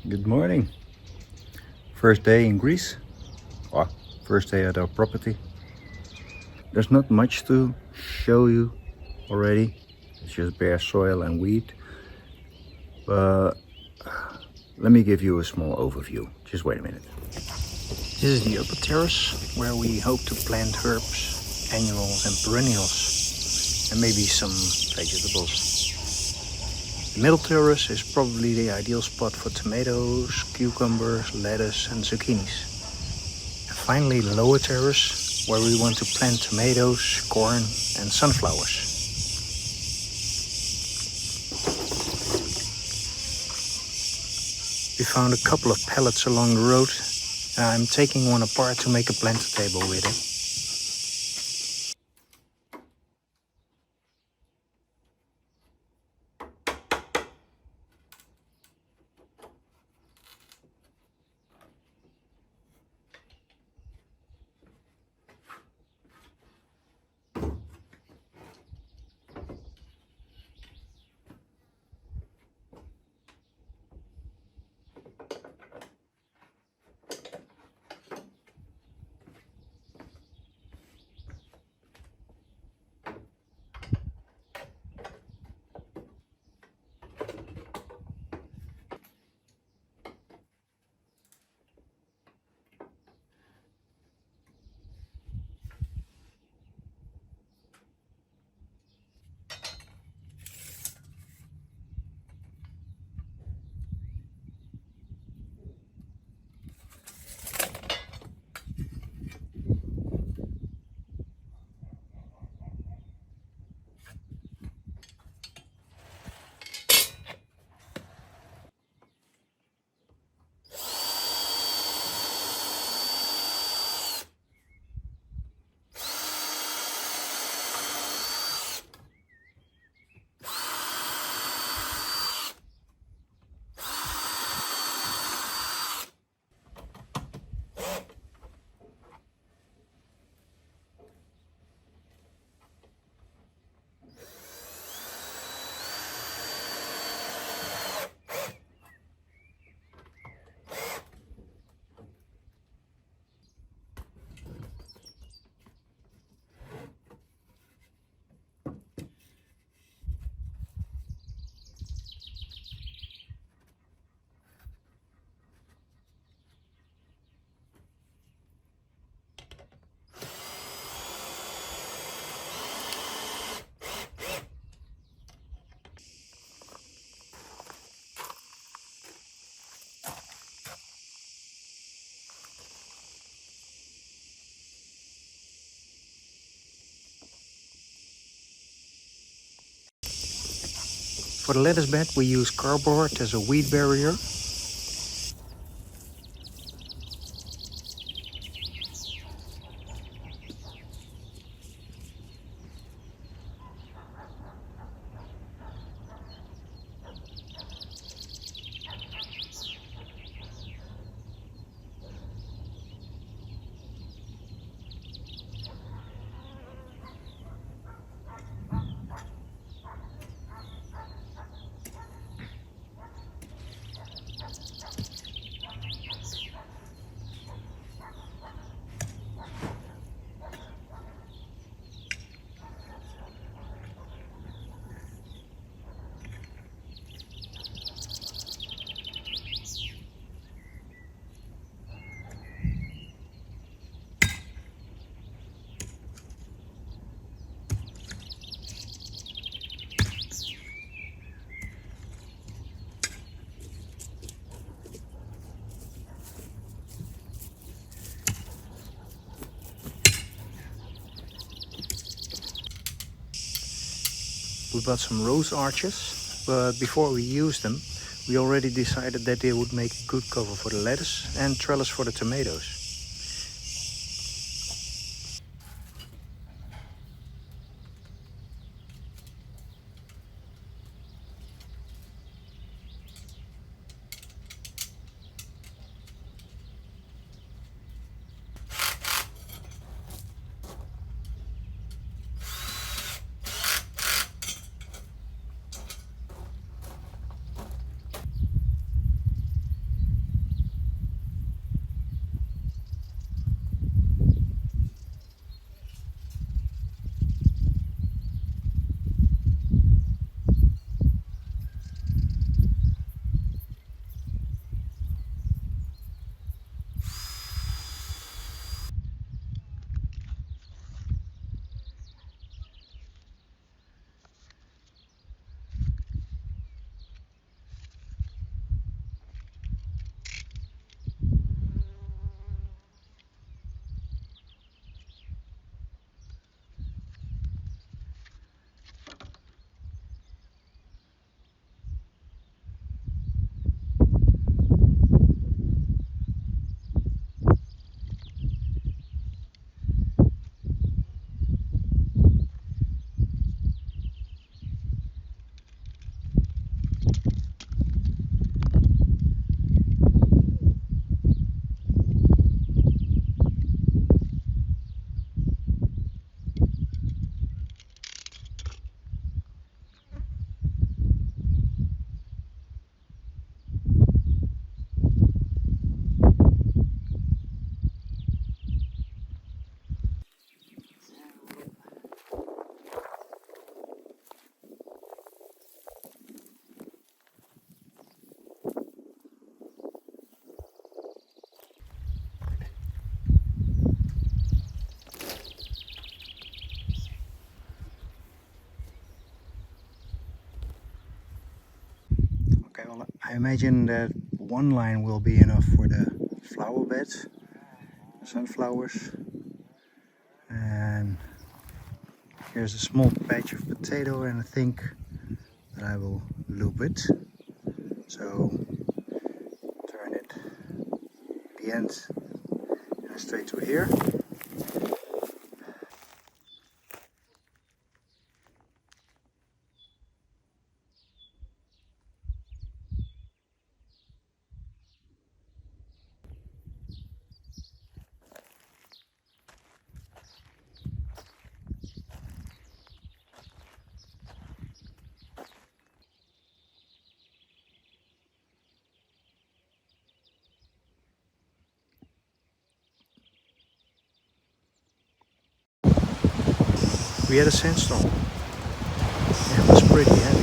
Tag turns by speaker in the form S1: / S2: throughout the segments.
S1: Good morning. First day in Greece. Well, first day at our property. There's not much to show you already. It's just bare soil and weed. But let me give you a small overview. Just wait a minute. This is the upper terrace where we hope to plant herbs, annuals and perennials, and maybe some vegetables. The middle terrace is probably the ideal spot for tomatoes, cucumbers, lettuce and zucchinis. And finally the lower terrace where we want to plant tomatoes, corn and sunflowers. We found a couple of pallets along the road and I'm taking one apart to make a planter table with it. For the lettuce bed we use cardboard as a weed barrier. We bought some rose arches, but before we used them, we already decided that they would make a good cover for the lettuce and trellis for the tomatoes. I imagine that one line will be enough for the flower beds, sunflowers. And here's a small patch of potato, and I think that I will loop it. So turn it the end and straight to here. We had a sandstorm. It was pretty heavy.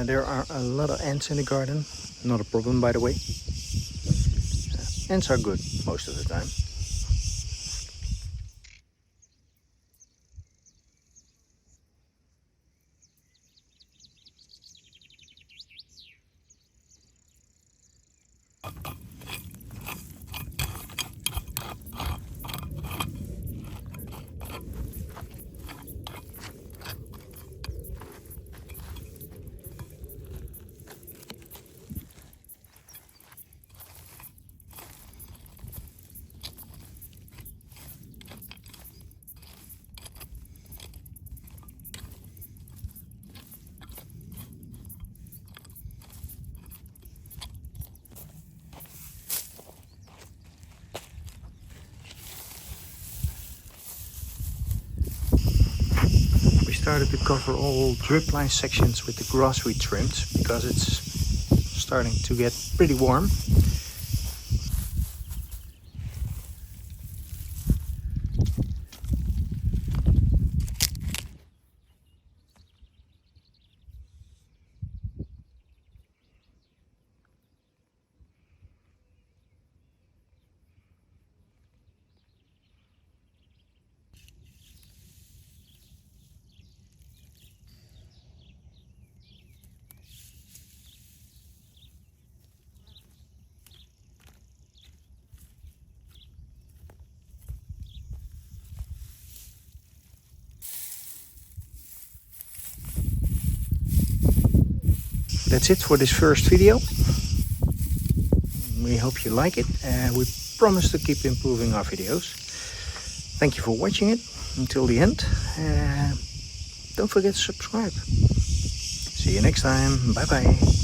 S1: There are a lot of ants in the garden. Not a problem, by the way. Ants are good most of the time. started to cover all drip line sections with the grass we trimmed because it's starting to get pretty warm. That's it for this first video. We hope you like it and we promise to keep improving our videos. Thank you for watching it until the end. Don't forget to subscribe. See you next time. Bye bye.